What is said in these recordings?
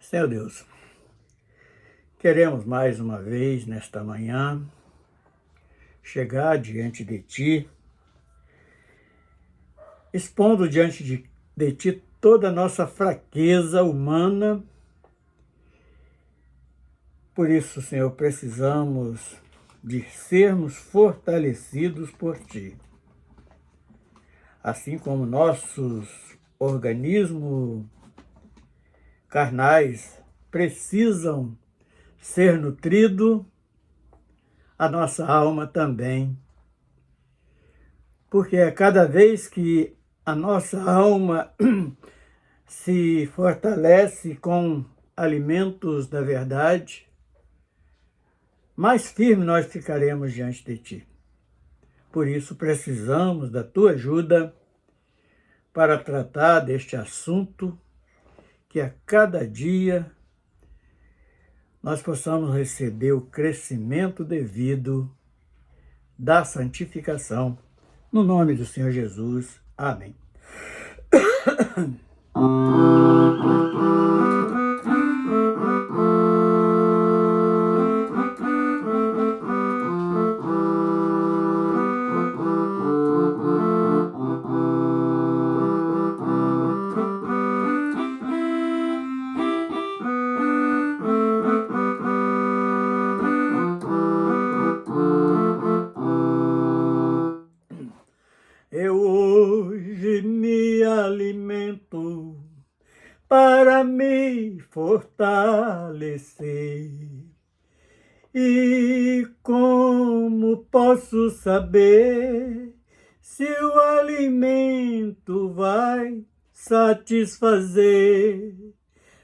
Senhor Deus, queremos mais uma vez nesta manhã chegar diante de Ti, expondo diante de Ti toda a nossa fraqueza humana. Por isso, Senhor, precisamos de sermos fortalecidos por Ti. Assim como nossos organismos carnais precisam ser nutridos, a nossa alma também. Porque a cada vez que a nossa alma se fortalece com alimentos da verdade, mais firme nós ficaremos diante de Ti. Por isso precisamos da Tua ajuda para tratar deste assunto, que a cada dia nós possamos receber o crescimento devido da santificação. No nome do Senhor Jesus. Amém. Eu hoje me alimento para me fortalecer. E como posso saber se o alimento vai satisfazer?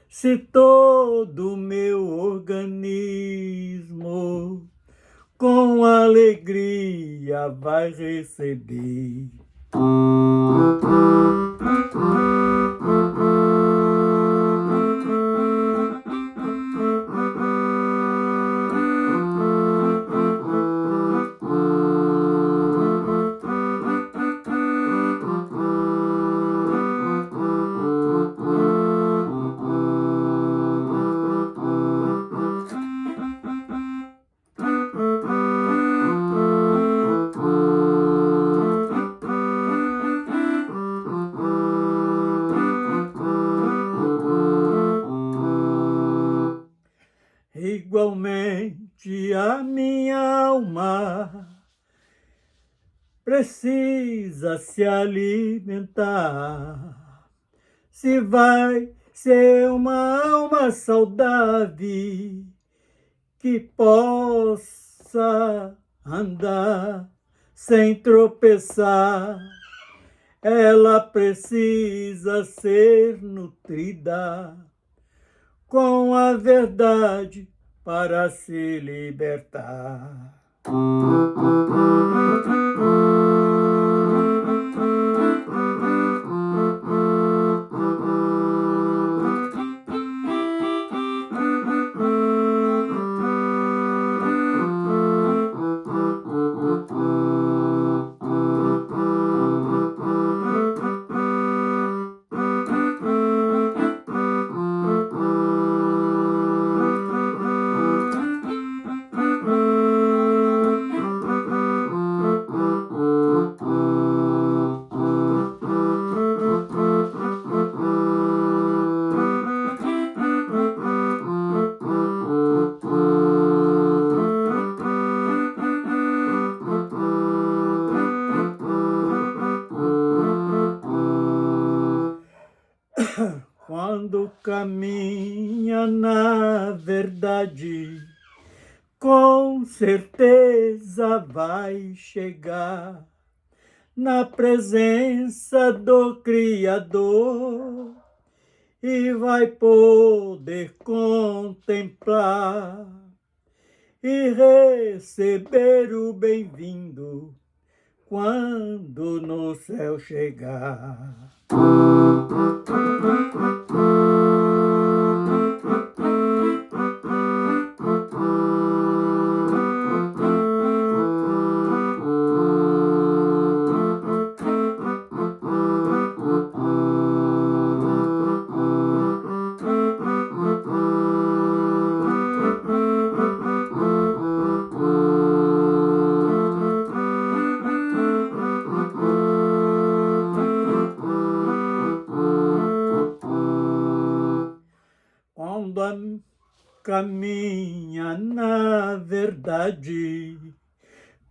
Se todo o meu organismo com alegria vai receber. Igualmente a minha alma precisa se alimentar. Se vai ser uma alma saudável que possa andar sem tropeçar, ela precisa ser nutrida com a verdade para se libertar. Quando caminha na verdade, com certeza vai chegar na presença do Criador e vai poder contemplar e receber o bem-vindo quando no céu chegar. quando caminha na verdade,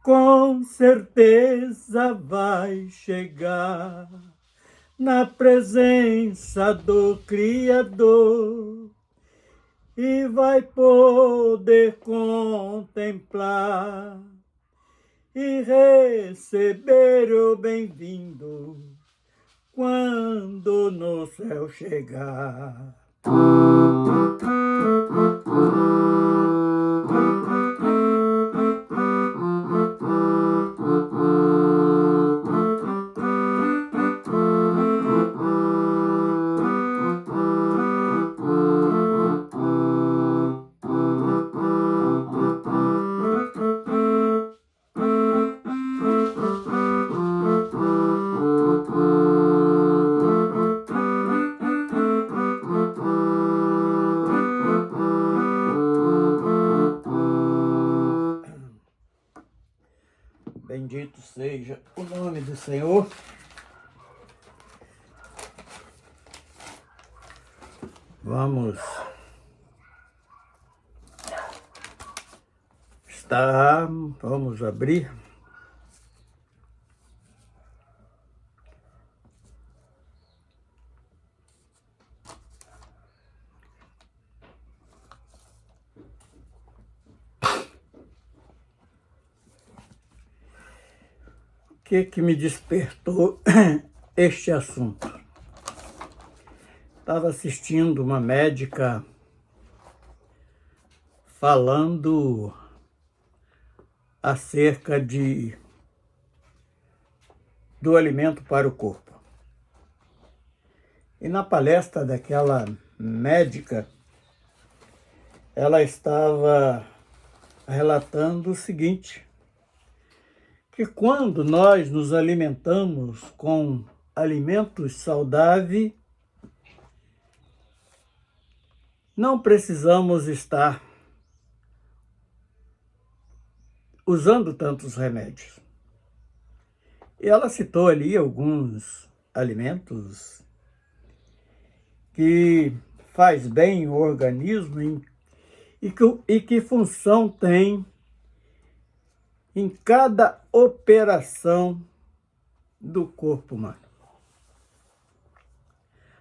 com certeza vai chegar na presença do Criador e vai poder contemplar e receber o bem-vindo quando no céu chegar. Bendito seja o nome do Senhor. Vamos abrir. O que me despertou este assunto? Estava assistindo uma médica falando acerca do alimento para o corpo. E na palestra daquela médica, ela estava relatando o seguinte, que quando nós nos alimentamos com alimentos saudáveis, não precisamos estar usando tantos remédios. E ela citou ali alguns alimentos que faz bem o organismo e que função tem em cada operação do corpo humano.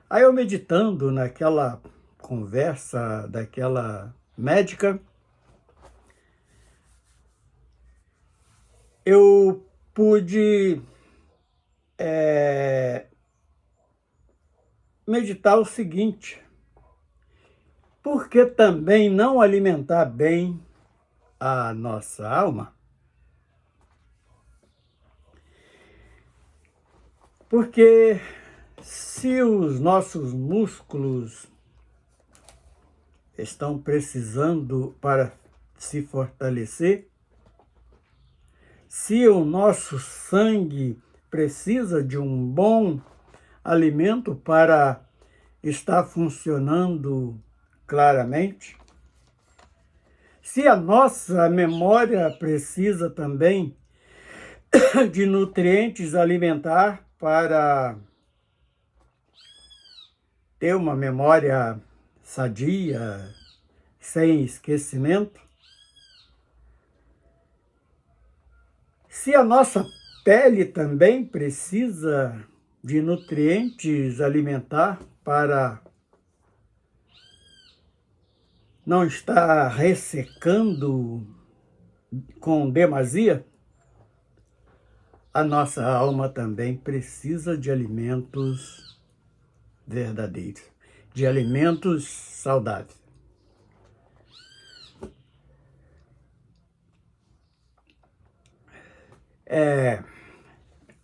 Aí eu meditando naquela conversa daquela médica, eu pude meditar o seguinte, por que também não alimentar bem a nossa alma? Porque se os nossos músculos estão precisando para se fortalecer, se o nosso sangue precisa de um bom alimento para estar funcionando claramente, se a nossa memória precisa também de nutrientes alimentares para ter uma memória sadia, sem esquecimento, se a nossa pele também precisa de nutrientes alimentares para não estar ressecando com demasia, a nossa alma também precisa de alimentos verdadeiros, de alimentos saudáveis.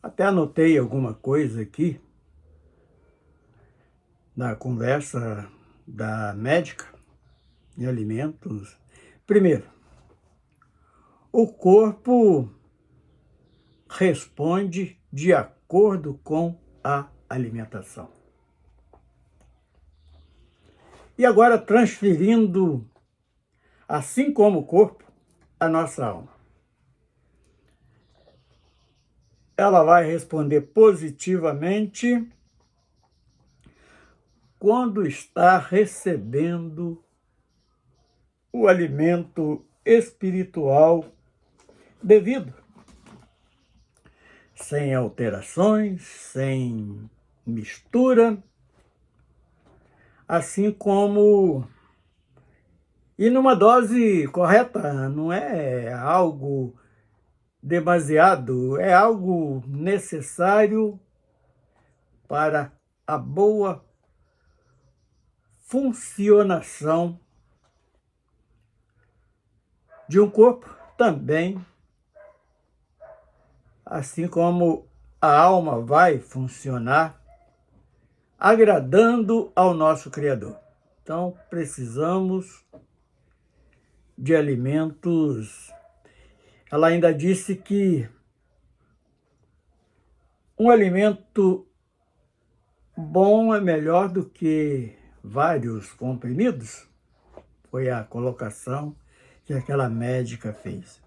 Até anotei alguma coisa aqui na conversa da médica de alimentos. Primeiro, o corpo responde de acordo com a alimentação. E agora transferindo, assim como o corpo, a nossa alma. Ela vai responder positivamente quando está recebendo o alimento espiritual devido, sem alterações, sem mistura, assim como e numa dose correta, não é algo demasiado, é algo necessário para a boa funcionação de um corpo também, assim como a alma vai funcionar agradando ao nosso Criador. Então, precisamos de alimentos. Ela ainda disse que um alimento bom é melhor do que vários comprimidos. Foi a colocação que aquela médica fez.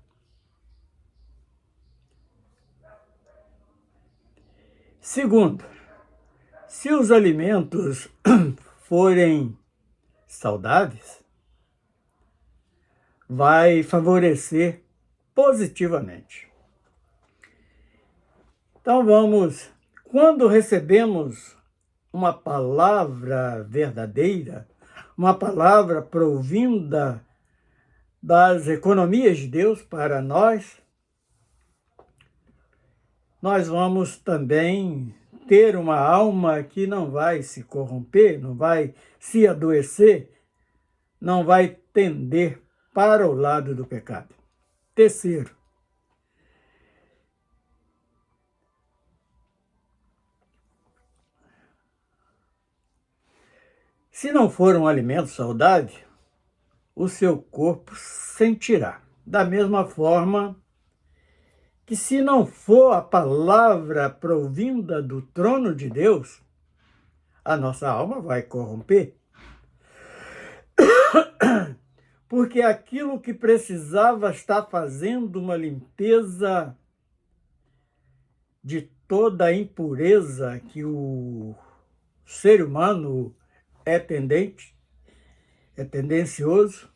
Segundo, se os alimentos forem saudáveis, vai favorecer positivamente. Então quando recebemos uma palavra verdadeira, uma palavra provinda das economias de Deus para nós vamos também ter uma alma que não vai se corromper, não vai se adoecer, não vai tender para o lado do pecado. Terceiro, se não for um alimento saudável, o seu corpo sentirá. Da mesma forma que se não for a palavra provinda do trono de Deus, a nossa alma vai corromper. Porque aquilo que precisava estar fazendo uma limpeza de toda a impureza que o ser humano é tendencioso,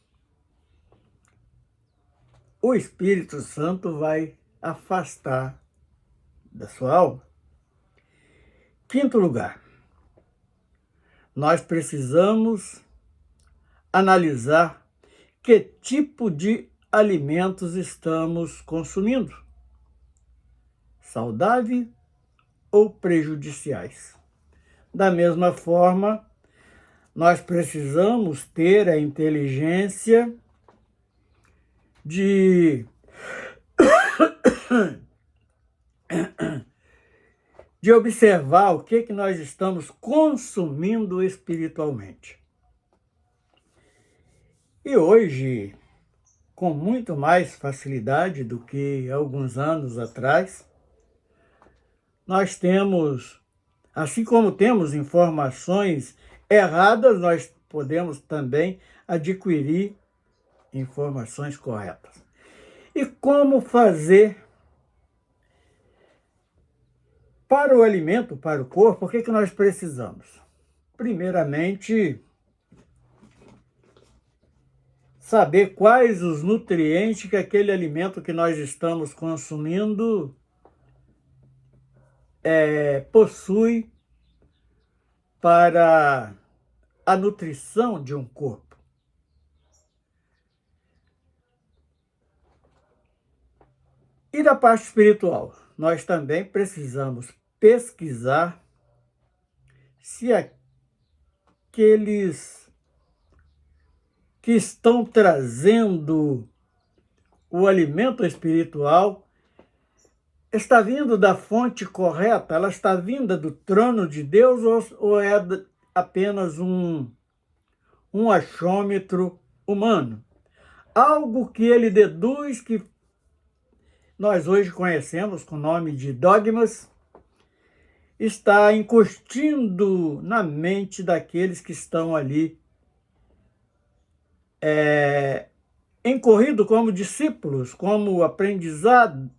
o Espírito Santo vai afastar da sua alma. Quinto lugar, nós precisamos analisar que tipo de alimentos estamos consumindo, saudáveis ou prejudiciais. Da mesma forma, nós precisamos ter a inteligência de observar o que nós estamos consumindo espiritualmente. E hoje, com muito mais facilidade do que alguns anos atrás, nós temos, assim como temos informações erradas, nós podemos também adquirir informações corretas. E como fazer para o alimento, para o corpo, o que nós precisamos? Primeiramente, saber quais os nutrientes que aquele alimento que nós estamos consumindo possui para a nutrição de um corpo. E da parte espiritual, nós também precisamos pesquisar se aqueles que estão trazendo o alimento espiritual está vindo da fonte correta, ela está vinda do trono de Deus ou é apenas um achômetro humano? Algo que ele deduz que nós hoje conhecemos com o nome de dogmas, está incutindo na mente daqueles que estão ali incorrido como discípulos, como aprendizagens.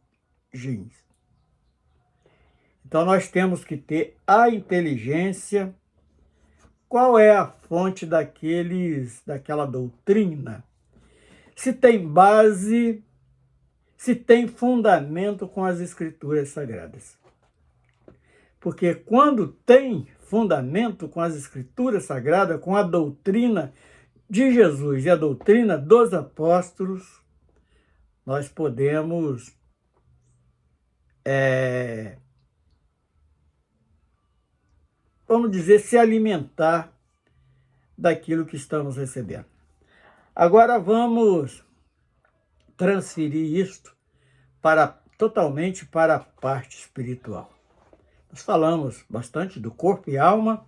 Então nós temos que ter a inteligência, qual é a fonte daquela doutrina, se tem base, se tem fundamento com as Escrituras Sagradas. Porque quando tem fundamento com as Escrituras Sagradas, com a doutrina de Jesus e a doutrina dos apóstolos, nós podemos vamos dizer, se alimentar daquilo que estamos recebendo. Agora vamos transferir isto totalmente para a parte espiritual. Nós falamos bastante do corpo e alma,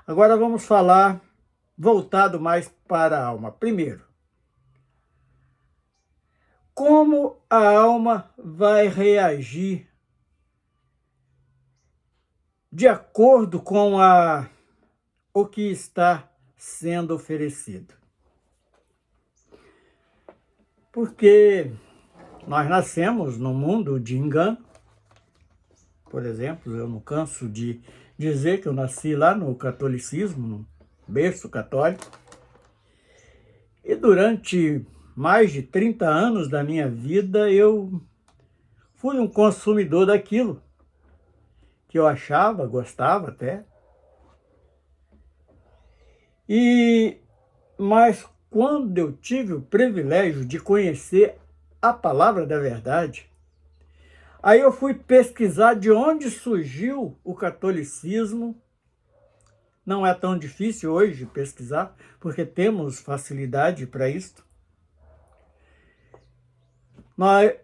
agora vamos falar voltado mais para a alma. Primeiro, como a alma vai reagir de acordo com o que está sendo oferecido. Porque nós nascemos num mundo de engano. Por exemplo, eu não canso de dizer que eu nasci lá no catolicismo, no berço católico. E durante mais de 30 anos da minha vida, eu fui um consumidor daquilo que eu achava, gostava até. Mas quando eu tive o privilégio de conhecer a palavra da verdade, aí eu fui pesquisar de onde surgiu o catolicismo. Não é tão difícil hoje pesquisar, porque temos facilidade para isso.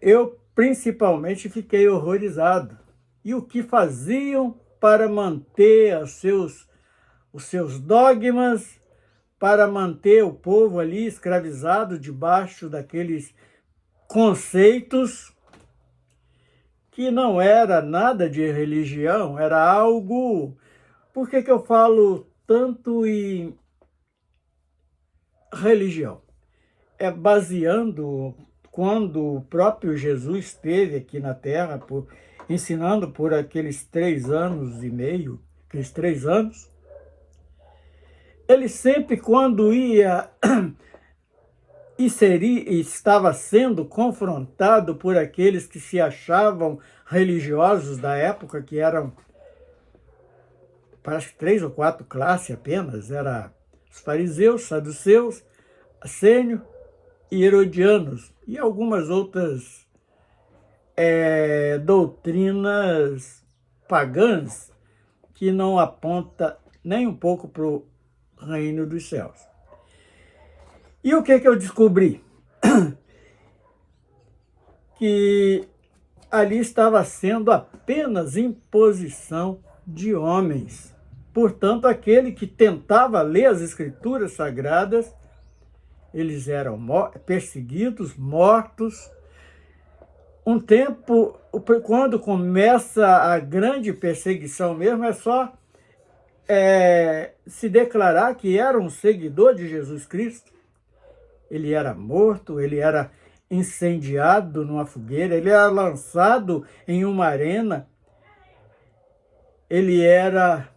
Eu principalmente fiquei horrorizado. E o que faziam para manter os seus dogmas, para manter o povo ali escravizado debaixo daqueles conceitos que não era nada de religião, era algo... Por que eu falo tanto em religião? É baseando quando o próprio Jesus esteve aqui na Terra, ensinando por aqueles 3 anos e meio, aqueles 3 anos, ele sempre, quando ia e estava sendo confrontado por aqueles que se achavam religiosos da época, que eram, parece que 3 ou 4 classes apenas, eram os fariseus, saduceus, assênio e herodianos, e algumas outras doutrinas pagãs que não aponta nem um pouco para o reino dos céus. E o que eu descobri? Que ali estava sendo apenas imposição de homens. Portanto, aquele que tentava ler as Escrituras Sagradas, eles eram perseguidos, mortos. Um tempo, quando começa a grande perseguição mesmo, é só se declarar que era um seguidor de Jesus Cristo. Ele era morto, ele era incendiado numa fogueira, ele era lançado em uma arena, ele era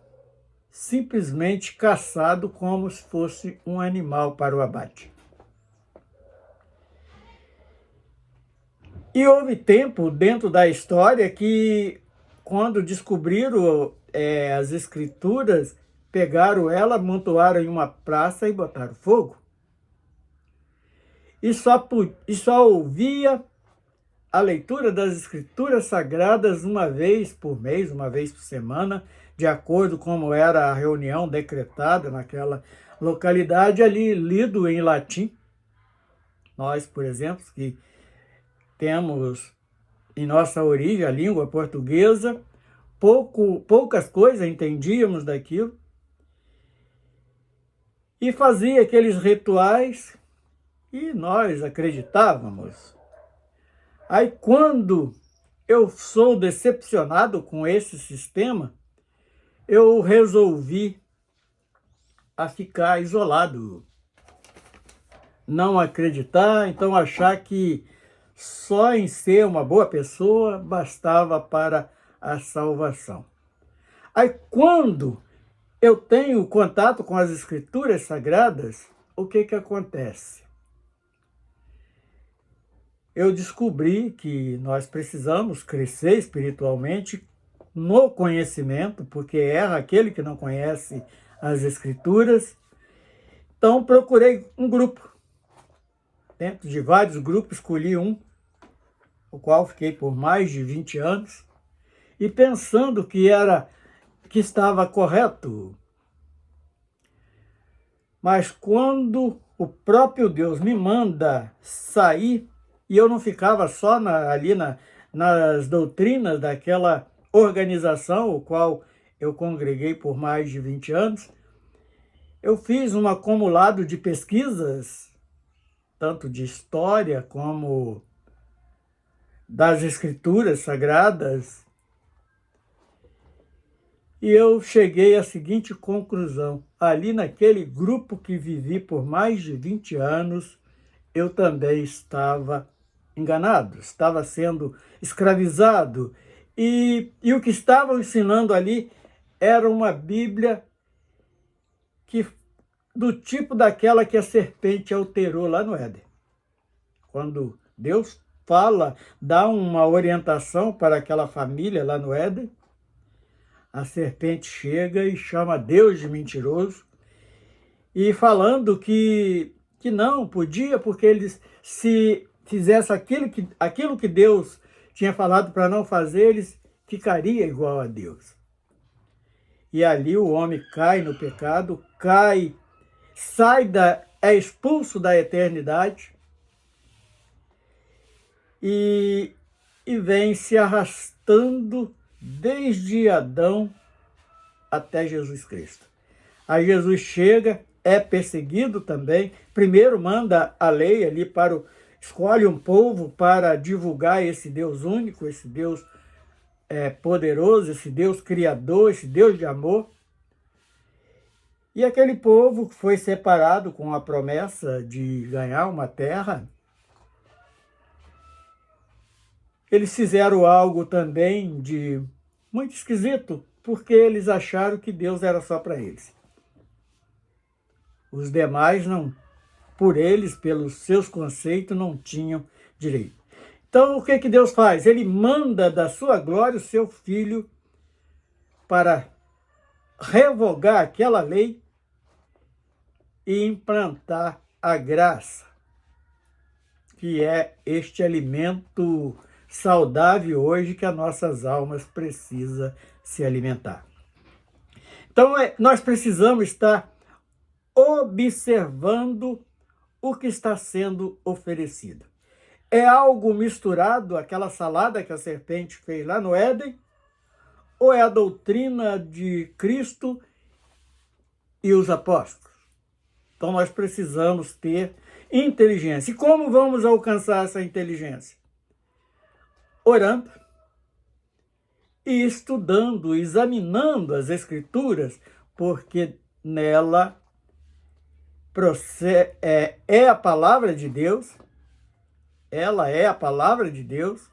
simplesmente caçado como se fosse um animal para o abate. E houve tempo dentro da história que, quando descobriram as Escrituras, pegaram ela, amontoaram em uma praça e botaram fogo. E só ouvia a leitura das Escrituras Sagradas uma vez por mês, uma vez por semana, de acordo com como era a reunião decretada naquela localidade, ali lido em latim. Nós, por exemplo, que temos em nossa origem a língua portuguesa, poucas coisas entendíamos daquilo, e fazia aqueles rituais e nós acreditávamos. Aí, quando eu sou decepcionado com esse sistema, eu resolvi ficar isolado, não acreditar, então achar que só em ser uma boa pessoa bastava para a salvação. Aí, quando eu tenho contato com as Escrituras Sagradas, o que acontece? eu descobri que nós precisamos crescer espiritualmente no conhecimento, porque erra aquele que não conhece as Escrituras. Então, procurei um grupo. Dentro de vários grupos, escolhi um, o qual fiquei por mais de 20 anos, e pensando que estava correto. Mas quando o próprio Deus me manda sair, e eu não ficava só ali nas doutrinas daquela organização, o qual eu congreguei por mais de 20 anos, eu fiz um acumulado de pesquisas, tanto de história como das Escrituras Sagradas, e eu cheguei à seguinte conclusão: ali naquele grupo que vivi por mais de 20 anos, eu também estava enganado, estava sendo escravizado. E o que estavam ensinando ali era uma Bíblia do tipo daquela que a serpente alterou lá no Éden. Quando Deus dá uma orientação para aquela família lá no Éden, a serpente chega e chama Deus de mentiroso, e falando que não podia, porque eles, se fizesse aquilo que Deus tinha falado para não fazer, eles ficariam igual a Deus. E ali o homem cai no pecado, é expulso da eternidade e vem se arrastando desde Adão até Jesus Cristo. Aí Jesus chega, é perseguido também. Primeiro manda a lei ali escolhe um povo para divulgar esse Deus único, esse Deus poderoso, esse Deus criador, esse Deus de amor. E aquele povo foi separado com a promessa de ganhar uma terra. Eles fizeram algo também de muito esquisito, porque eles acharam que Deus era só para eles. Os demais não, por eles, pelos seus conceitos, não tinham direito. Então, o que Deus faz? Ele manda da sua glória o seu Filho para revogar aquela lei e implantar a graça, que é este alimento saudável hoje que as nossas almas precisam se alimentar. Então, nós precisamos estar observando o que está sendo oferecido. É algo misturado, aquela salada que a serpente fez lá no Éden, ou é a doutrina de Cristo e os apóstolos? Então, nós precisamos ter inteligência. E como vamos alcançar essa inteligência? Orando e estudando, examinando as Escrituras, porque nela é a palavra de Deus, ela é a palavra de Deus,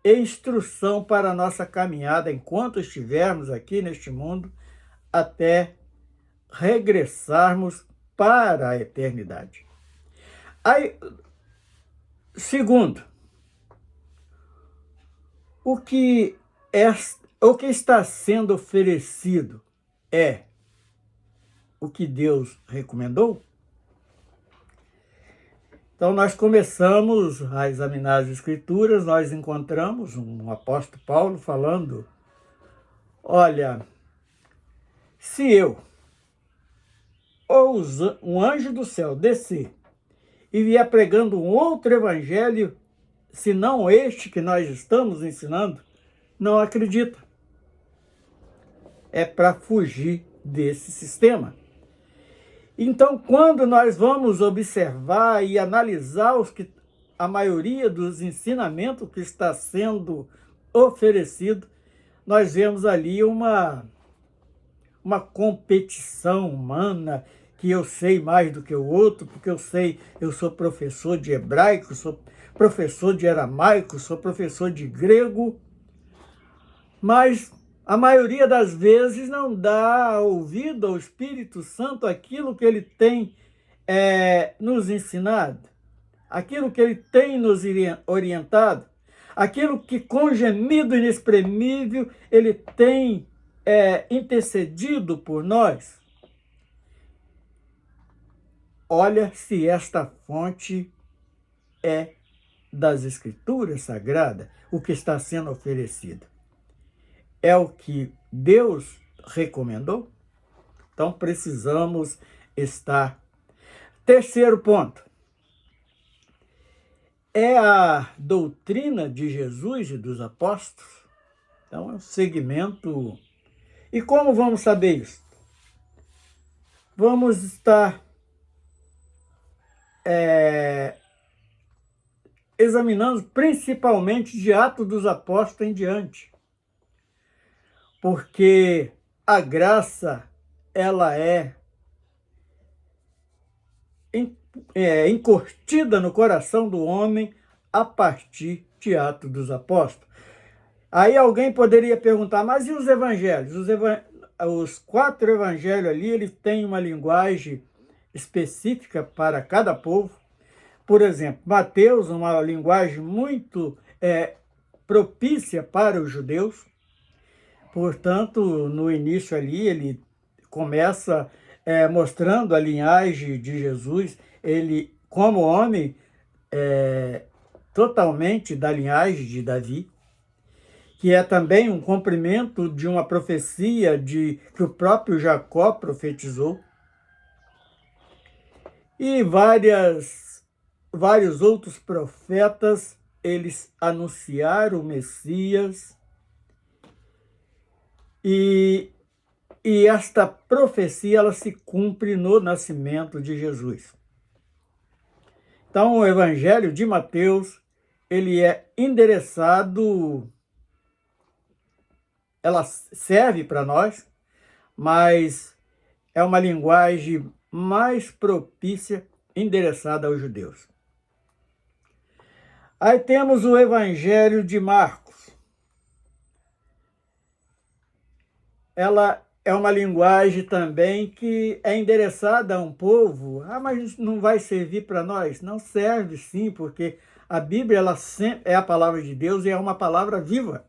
e instrução para a nossa caminhada enquanto estivermos aqui neste mundo, até regressarmos para a eternidade. Aí, segundo, o que está sendo oferecido é o que Deus recomendou? Então, nós começamos a examinar as Escrituras, nós encontramos um apóstolo Paulo falando: olha, se eu ou um anjo do céu descer e vier pregando um outro evangelho, se não este que nós estamos ensinando, não acredita. É para fugir desse sistema. Então, quando nós vamos observar e analisar a maioria dos ensinamentos que está sendo oferecido, nós vemos ali uma competição humana, que eu sei mais do que o outro, porque eu sou professor de hebraico, sou professor de aramaico, sou professor de grego, mas a maioria das vezes não dá ouvido ao Espírito Santo aquilo que ele tem nos ensinado. aquilo que Ele tem nos orientado, aquilo que com gemido inexprimível Ele tem intercedido por nós. Olha se esta fonte é das Escrituras Sagradas, o que está sendo oferecido. É o que Deus recomendou? Então precisamos estar. Terceiro ponto. É a doutrina de Jesus e dos apóstolos. Então é um segmento. E como vamos saber isso? Vamos estar examinando principalmente de Atos dos Apóstolos em diante. Porque a graça, ela é encurtida no coração do homem a partir de Atos dos Apóstolos. Aí alguém poderia perguntar, mas e os evangelhos? Os 4 evangelhos ali, eles têm uma linguagem específica para cada povo. Por exemplo, Mateus, uma linguagem muito propícia para os judeus. Portanto, no início ali, ele começa mostrando a linhagem de Jesus, ele como homem totalmente da linhagem de Davi, que é também um cumprimento de uma profecia que o próprio Jacó profetizou. E vários outros profetas, eles anunciaram o Messias. E esta profecia, ela se cumpre no nascimento de Jesus. Então, o Evangelho de Mateus, ele é endereçado, ela serve para nós, mas é uma linguagem mais propícia, endereçada aos judeus. Aí temos o Evangelho de Marcos. Ela é uma linguagem também que é endereçada a um povo. Mas não vai servir para nós? Não serve sim, porque a Bíblia ela sempre é a palavra de Deus e é uma palavra viva.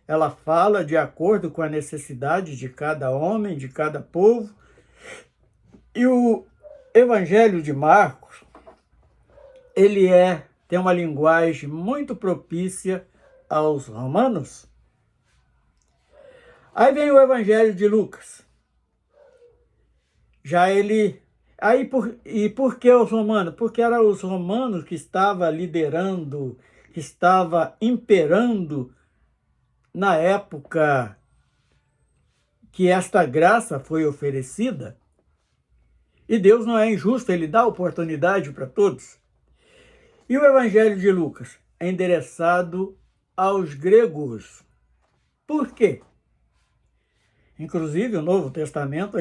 Ela fala de acordo com a necessidade de cada homem, de cada povo. E o Evangelho de Marcos, ele tem uma linguagem muito propícia aos romanos. Aí vem o Evangelho de Lucas. Já ele... E por que os romanos? Porque eram os romanos que estavam liderando, que estavam imperando na época que esta graça foi oferecida. E Deus não é injusto, Ele dá oportunidade para todos. E o Evangelho de Lucas é endereçado aos gregos. Por quê? Inclusive, o Novo Testamento,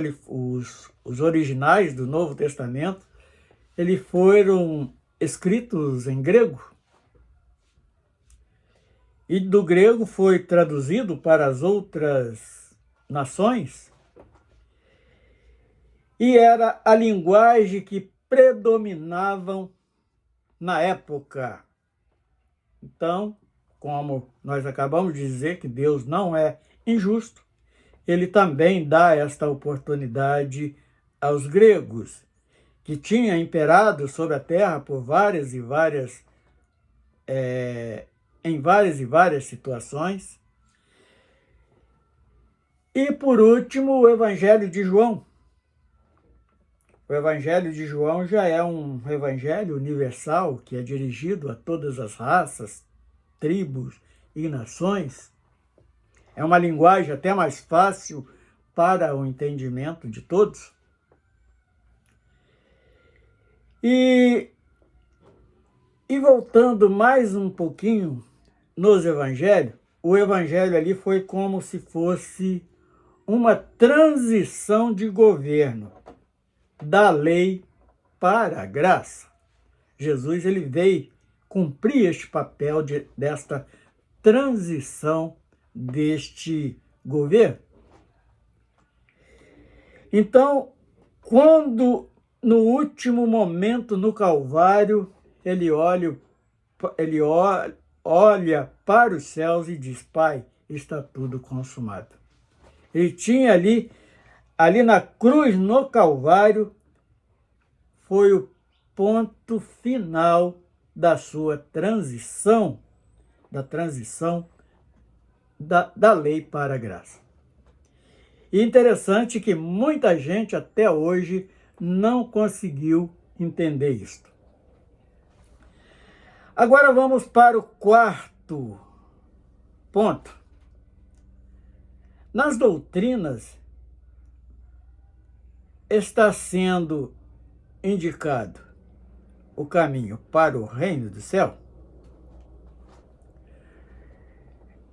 os originais do Novo Testamento, eles foram escritos em grego. E do grego foi traduzido para as outras nações. E era a linguagem que predominavam na época. Então, como nós acabamos de dizer que Deus não é injusto, Ele também dá esta oportunidade aos gregos, que tinham imperado sobre a terra por em várias e várias situações. E, por último, o Evangelho de João. O Evangelho de João já é um evangelho universal, que é dirigido a todas as raças, tribos e nações. É uma linguagem até mais fácil para o entendimento de todos. E voltando mais um pouquinho nos evangelhos, o evangelho ali foi como se fosse uma transição de governo da lei para a graça. Jesus ele veio cumprir este papel desta transição deste governo. Então, quando no último momento no Calvário, ele olha para os céus e diz: Pai, está tudo consumado. Ele tinha ali na cruz, no Calvário, foi o ponto final da sua transição, da lei para a graça. E interessante que muita gente até hoje não conseguiu entender isto. Agora vamos para o quarto ponto. Nas doutrinas está sendo indicado o caminho para o reino do céu.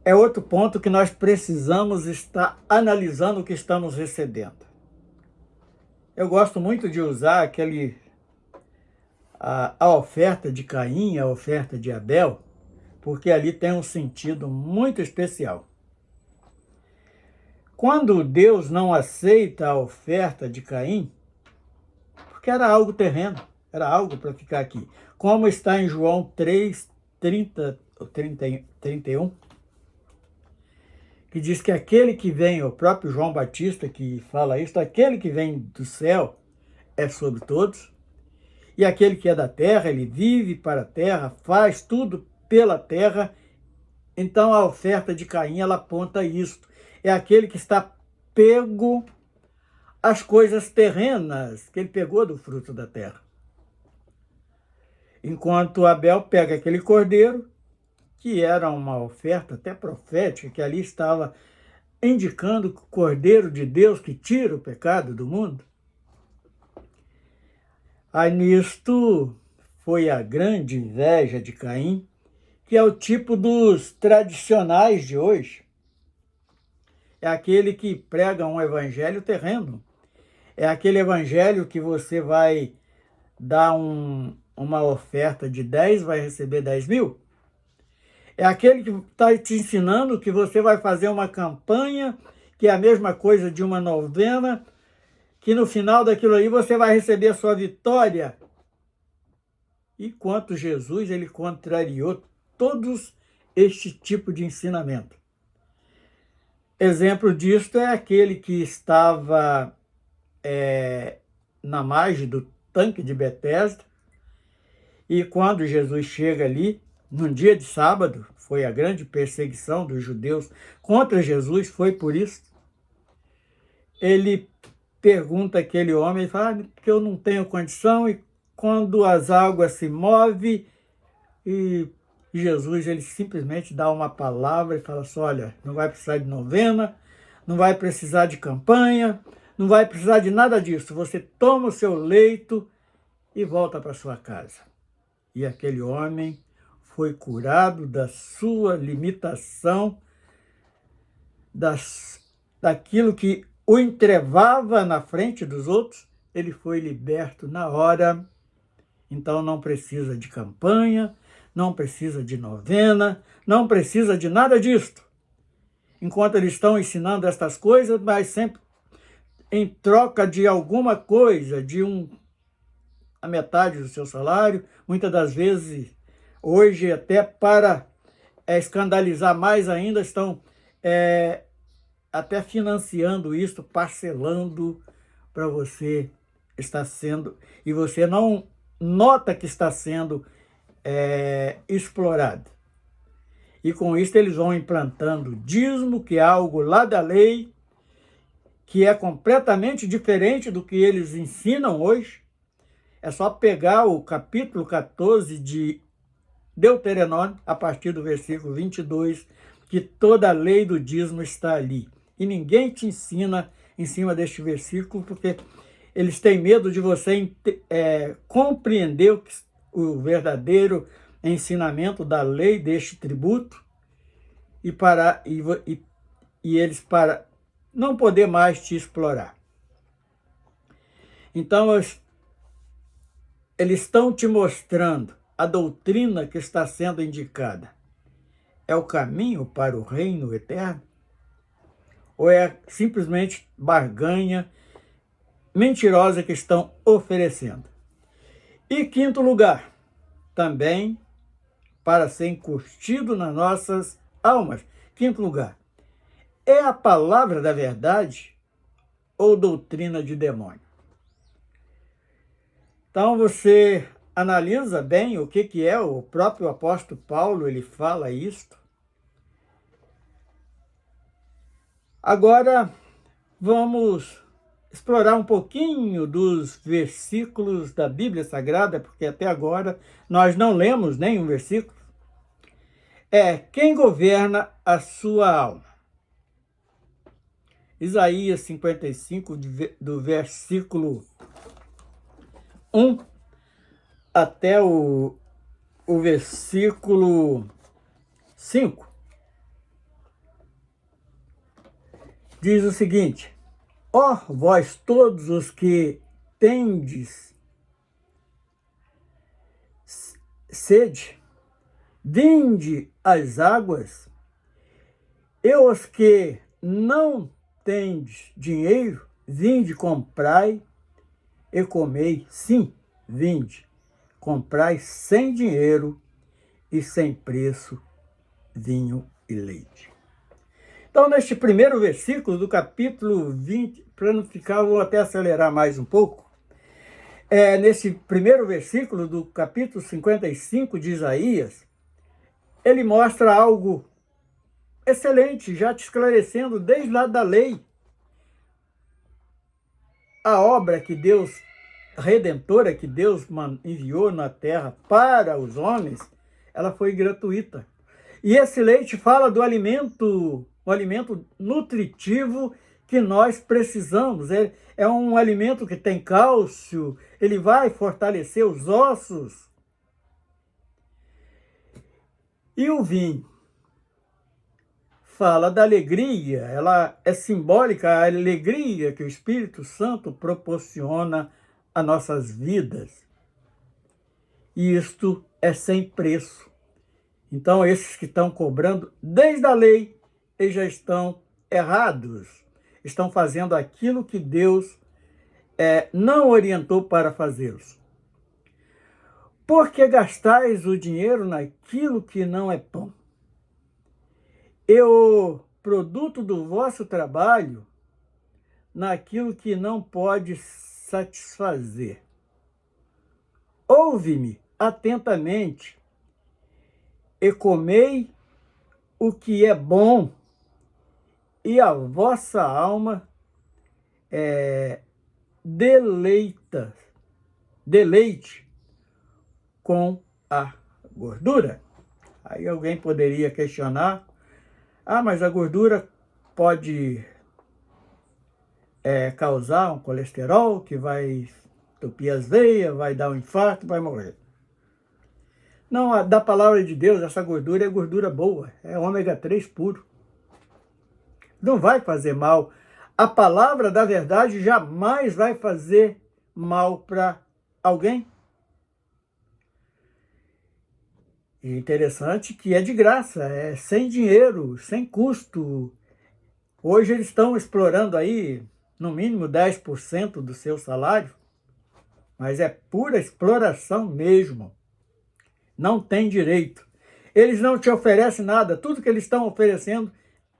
É outro ponto que nós precisamos estar analisando o que estamos recebendo. Eu gosto muito de usar a oferta de Caim, a oferta de Abel, porque ali tem um sentido muito especial. Quando Deus não aceita a oferta de Caim, porque era algo terreno, era algo para ficar aqui, como está em João 3, 31, que diz que aquele que vem, o próprio João Batista que fala isso, aquele que vem do céu é sobre todos, e aquele que é da terra, ele vive para a terra, faz tudo pela terra. Então a oferta de Caim, ela aponta isso. É aquele que está pego às coisas terrenas, que ele pegou do fruto da terra. Enquanto Abel pega aquele cordeiro, que era uma oferta até profética, que ali estava indicando o cordeiro de Deus que tira o pecado do mundo. Aí nisto foi a grande inveja de Caim, que é o tipo dos tradicionais de hoje. É aquele que prega um evangelho terreno. É aquele evangelho que você vai dar uma oferta de 10, vai receber 10.000. É aquele que está te ensinando que você vai fazer uma campanha, que é a mesma coisa de uma novena, que no final daquilo aí você vai receber a sua vitória. Enquanto Jesus, ele contrariou todos este tipo de ensinamento. Exemplo disto é aquele que estava na margem do tanque de Betesda, e quando Jesus chega ali, num dia de sábado, foi a grande perseguição dos judeus contra Jesus, foi por isso, ele pergunta àquele homem, ele fala, porque eu não tenho condição, e quando as águas se movem, e Jesus, ele simplesmente dá uma palavra e fala assim, olha, não vai precisar de novena, não vai precisar de campanha, não vai precisar de nada disso, você toma o seu leito e volta para sua casa. E aquele homem foi curado da sua limitação, daquilo que o entrevava na frente dos outros, ele foi liberto na hora. Então não precisa de campanha, não precisa de novena, não precisa de nada disto. Enquanto eles estão ensinando estas coisas, mas sempre em troca de alguma coisa, a metade do seu salário, muitas das vezes, hoje até para escandalizar mais ainda, estão até financiando isso, parcelando para você estar sendo, e você não nota que está sendo explorado. E com isso eles vão implantando dízimo, que é algo lá da lei, que é completamente diferente do que eles ensinam hoje. É só pegar o capítulo 14 de Deuteronômio, a partir do versículo 22, que toda a lei do dízimo está ali. E ninguém te ensina em cima deste versículo, porque eles têm medo de você compreender o verdadeiro ensinamento da lei deste tributo e eles para não poder mais te explorar. Então, eles estão te mostrando a doutrina que está sendo indicada. É o caminho para o reino eterno? Ou é simplesmente barganha mentirosa que estão oferecendo. E quinto lugar, também para ser incutido nas nossas almas. Quinto lugar, é a palavra da verdade ou doutrina de demônio? Então você analisa bem o que é, o próprio apóstolo Paulo, ele fala isto. Agora vamos explorar um pouquinho dos versículos da Bíblia Sagrada, porque até agora nós não lemos nenhum versículo. Quem governa a sua alma? Isaías 55, do versículo 1 até o versículo 5. Diz o seguinte: ó vós todos os que tendes sede, vinde às águas, e os que não tendes dinheiro, vinde, comprai e comei. Sim, vinde, comprai sem dinheiro e sem preço vinho e leite. Então, neste primeiro versículo do capítulo 20, para não ficar, vou até acelerar mais um pouco. Nesse primeiro versículo do capítulo 55 de Isaías, ele mostra algo excelente, já te esclarecendo desde lá da lei. A obra que Deus, redentora que Deus enviou na terra para os homens, ela foi gratuita. E esse leite fala do alimento, o alimento nutritivo que nós precisamos. É um alimento que tem cálcio, ele vai fortalecer os ossos. E o vinho fala da alegria, ela é simbólica, a alegria que o Espírito Santo proporciona a nossas vidas. E isto é sem preço. Então, esses que estão cobrando desde a lei, eles já estão errados. Estão fazendo aquilo que Deus não orientou para fazê-los. Por que gastais o dinheiro naquilo que não é pão? E o produto do vosso trabalho naquilo que não pode satisfazer. Ouve-me atentamente e comei o que é bom, e a vossa alma deleite com a gordura. Aí alguém poderia questionar: mas a gordura pode causar um colesterol que vai entupir as veias, vai dar um infarto, vai morrer. Não, da palavra de Deus, essa gordura é gordura boa, é ômega 3 puro. Não vai fazer mal. A palavra da verdade jamais vai fazer mal para alguém. E interessante que é de graça, é sem dinheiro, sem custo. Hoje eles estão explorando aí, no mínimo 10% do seu salário, mas é pura exploração mesmo. Não tem direito. Eles não te oferecem nada, tudo que eles estão oferecendo,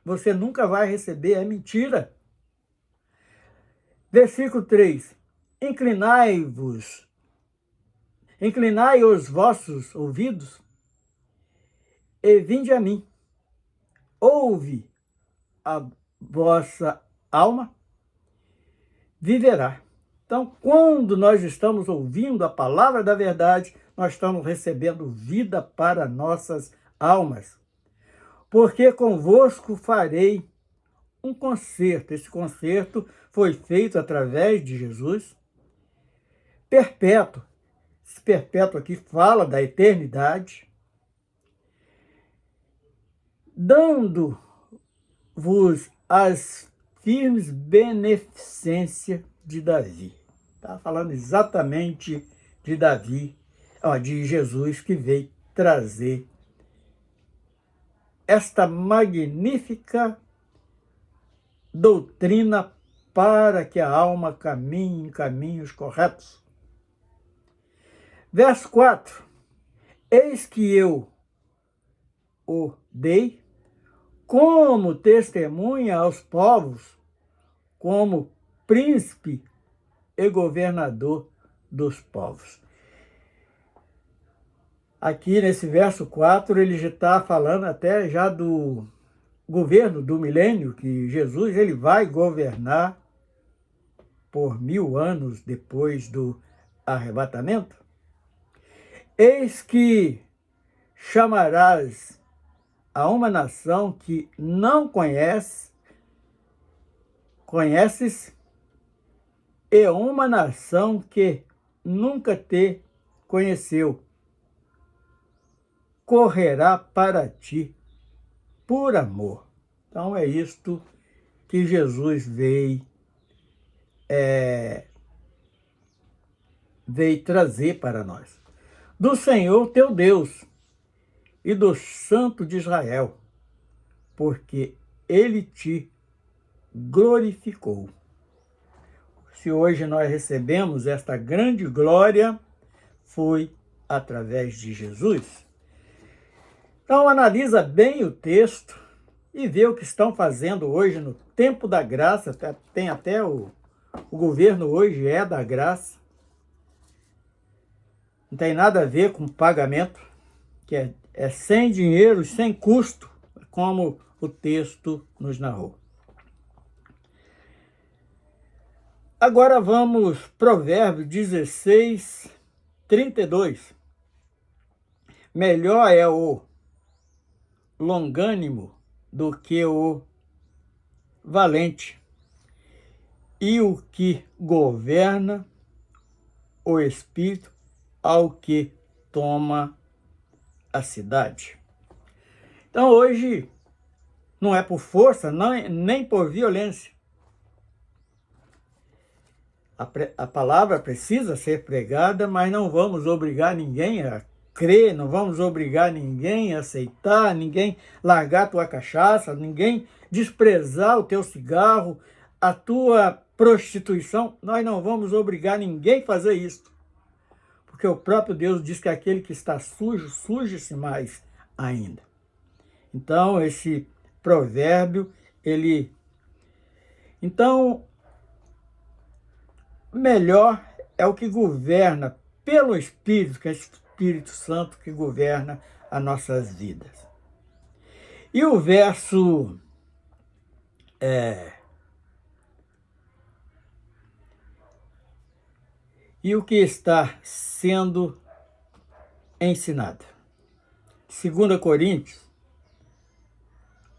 você nunca vai receber, é mentira. Versículo 3. Inclinai os vossos ouvidos e vinde a mim. Ouve a vossa alma, viverá. Então, quando nós estamos ouvindo a palavra da verdade, nós estamos recebendo vida para nossas almas. Porque convosco farei um concerto. Esse concerto foi feito através de Jesus, perpétuo. Esse perpétuo aqui fala da eternidade, dando-vos as firmes beneficências de Davi. Está falando exatamente de Davi, de Jesus, que veio trazer esta magnífica doutrina para que a alma caminhe em caminhos corretos. Verso 4. Eis que eu o dei como testemunha aos povos, como príncipe e governador dos povos. Aqui nesse verso 4, ele já está falando até já do governo do milênio, que Jesus ele vai governar por 1000 anos depois do arrebatamento. Eis que chamarás a uma nação que não conheces, e uma nação que nunca te conheceu, correrá para ti por amor. Então é isto que Jesus veio trazer para nós. Do Senhor teu Deus e do Santo de Israel, porque ele te glorificou. Se hoje nós recebemos esta grande glória, foi através de Jesus. Então analisa bem o texto e vê o que estão fazendo hoje no tempo da graça. Tem até o governo hoje é da graça. Não tem nada a ver com pagamento, que é sem dinheiro, sem custo, como o texto nos narrou. Agora vamos, Provérbios 16, 32. Melhor é o longânimo do que o valente, e o que governa o espírito ao que toma a cidade. Então hoje não é por força, nem por violência. A palavra precisa ser pregada, mas não vamos obrigar ninguém a crer, não vamos obrigar ninguém a aceitar, ninguém largar a tua cachaça, ninguém desprezar o teu cigarro, a tua prostituição. Nós não vamos obrigar ninguém a fazer isso. Porque o próprio Deus diz que aquele que está sujo, suje-se mais ainda. Então, esse provérbio, Então, melhor é o que governa pelo Espírito, que é o Espírito Santo que governa as nossas vidas. E o verso e o que está sendo ensinado. 2 Coríntios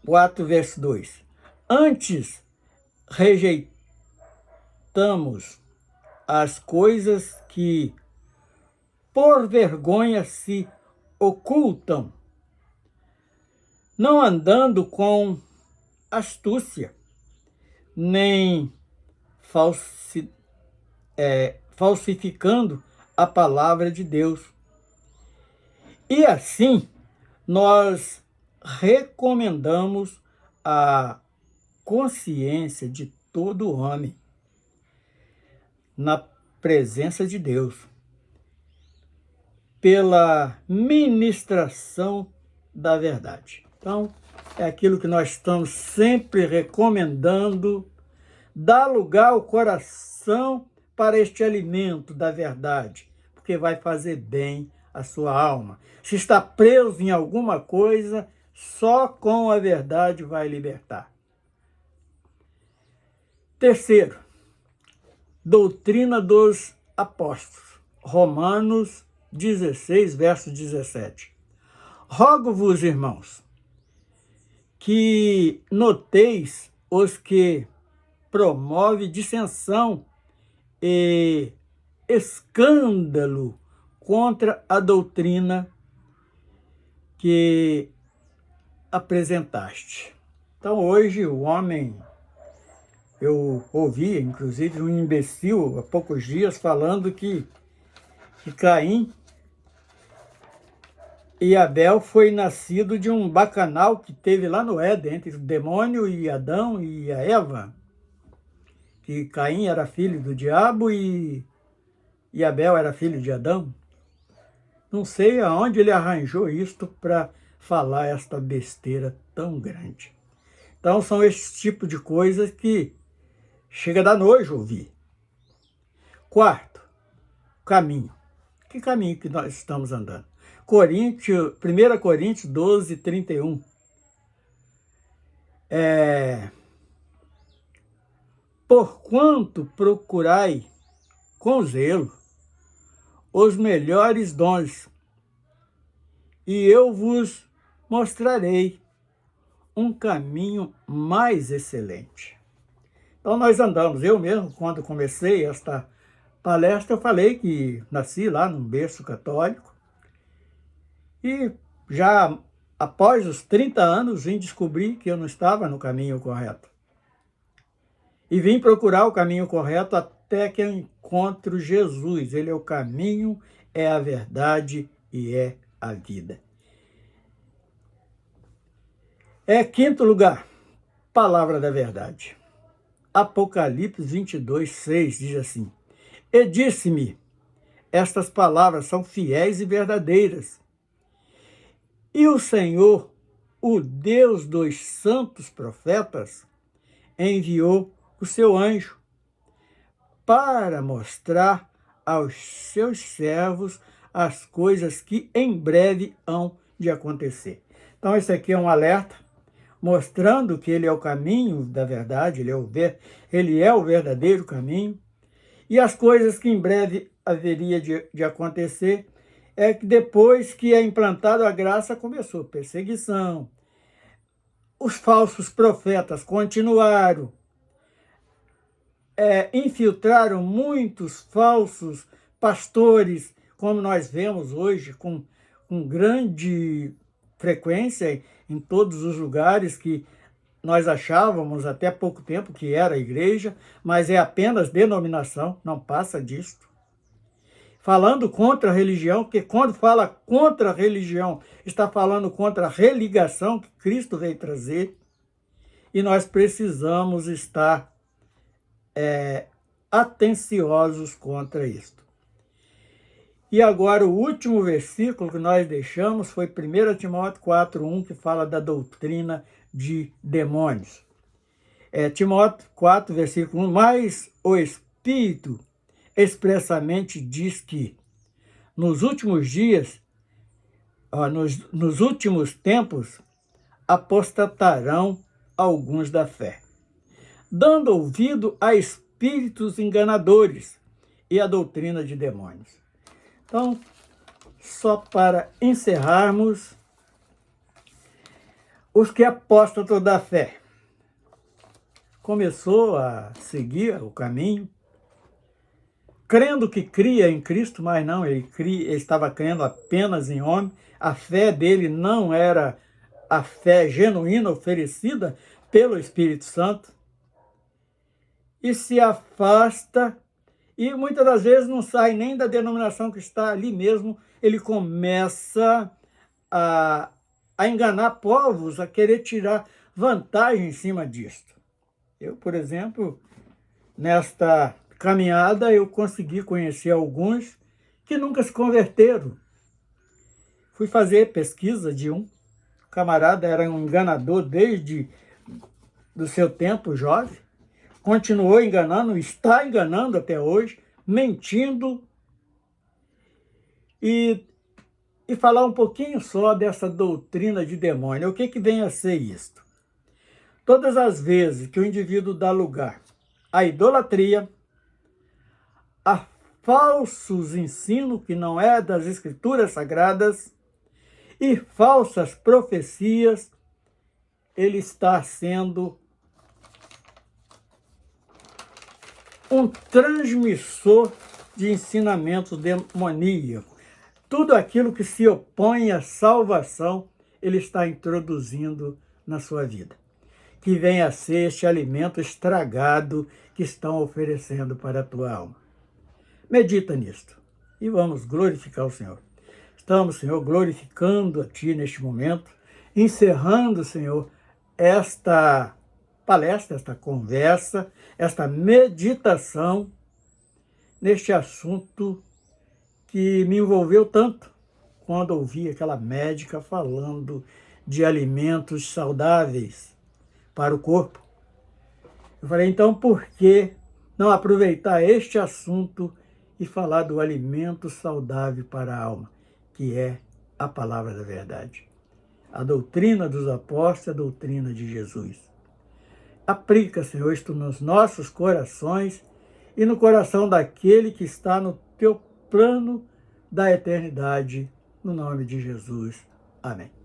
4, verso 2. Antes rejeitamos as coisas que por vergonha se ocultam, não andando com astúcia, nem falsificando a palavra de Deus. E assim, nós recomendamos a consciência de todo homem na presença de Deus, pela ministração da verdade. Então, é aquilo que nós estamos sempre recomendando: dá lugar ao coração para este alimento da verdade, porque vai fazer bem à sua alma. Se está preso em alguma coisa, só com a verdade vai libertar. Terceiro, doutrina dos apóstolos. Romanos 16, verso 17. Rogo-vos, irmãos, que noteis os que promove dissensão e escândalo contra a doutrina que apresentaste. Então hoje o homem, eu ouvi inclusive um imbecil há poucos dias falando que Caim e Abel foi nascido de um bacanal que teve lá no Éden, entre o demônio e Adão e a Eva. que Caim era filho do diabo e Abel era filho de Adão? Não sei aonde ele arranjou isto para falar esta besteira tão grande. Então são esse tipo de coisas que chega a dar nojo ouvir. Quarto, caminho. Que caminho que nós estamos andando? 1 Coríntios 12, 31. Porquanto procurai com zelo os melhores dons, e eu vos mostrarei um caminho mais excelente. Então nós andamos, eu mesmo, quando comecei esta palestra, eu falei que nasci lá num berço católico e já após os 30 anos vim descobrir que eu não estava no caminho correto. E vim procurar o caminho correto até que eu encontro Jesus. Ele é o caminho, é a verdade e é a vida. Quinto lugar, palavra da verdade. Apocalipse 22, 6 diz assim: E disse-me, estas palavras são fiéis e verdadeiras. E o Senhor, o Deus dos santos profetas, enviou o seu anjo para mostrar aos seus servos as coisas que em breve hão de acontecer. Então, esse aqui é um alerta, mostrando que ele é o caminho da verdade, ele é o verdadeiro caminho, e as coisas que em breve haveria de acontecer é que depois que é implantada a graça, começou perseguição. Os falsos profetas continuaram, infiltraram muitos falsos pastores, como nós vemos hoje com grande frequência em todos os lugares que nós achávamos até pouco tempo que era a igreja, mas é apenas denominação, não passa disto. Falando contra a religião, porque quando fala contra a religião, está falando contra a religação que Cristo veio trazer, e nós precisamos estar atenciosos contra isto. E agora o último versículo que nós deixamos foi 1 Timóteo 4:1, que fala da doutrina de demônios. Timóteo 4, versículo 1, mas o Espírito expressamente diz que nos últimos dias, nos últimos tempos, apostatarão alguns da fé, dando ouvido a espíritos enganadores e a doutrina de demônios. Então, só para encerrarmos, os que apostatam da fé começou a seguir o caminho, crendo que cria em Cristo, mas não, ele estava crendo apenas em homem. A fé dele não era a fé genuína oferecida pelo Espírito Santo. E se afasta, e muitas das vezes não sai nem da denominação que está ali mesmo, ele começa a enganar povos, a querer tirar vantagem em cima disto. Eu, por exemplo, nesta caminhada, eu consegui conhecer alguns que nunca se converteram. Fui fazer pesquisa de um camarada, era um enganador desde do seu tempo jovem, continuou enganando, está enganando até hoje, mentindo, e falar um pouquinho só dessa doutrina de demônio. O que vem a ser isto? Todas as vezes que o indivíduo dá lugar à idolatria, a falsos ensinos que não é das escrituras sagradas e falsas profecias, ele está sendo um transmissor de ensinamentos demoníacos. Tudo aquilo que se opõe à salvação, ele está introduzindo na sua vida. Que venha a ser este alimento estragado que estão oferecendo para a tua alma. Medita nisto e vamos glorificar o Senhor. Estamos, Senhor, glorificando a Ti neste momento, encerrando, Senhor, esta palestra, esta conversa, esta meditação neste assunto que me envolveu tanto quando ouvi aquela médica falando de alimentos saudáveis para o corpo. Eu falei, então, por que não aproveitar este assunto e falar do alimento saudável para a alma, que é a palavra da verdade? A doutrina dos apóstolos, a doutrina de Jesus. Aplica, Senhor, isto nos nossos corações e no coração daquele que está no teu plano da eternidade, no nome de Jesus. Amém.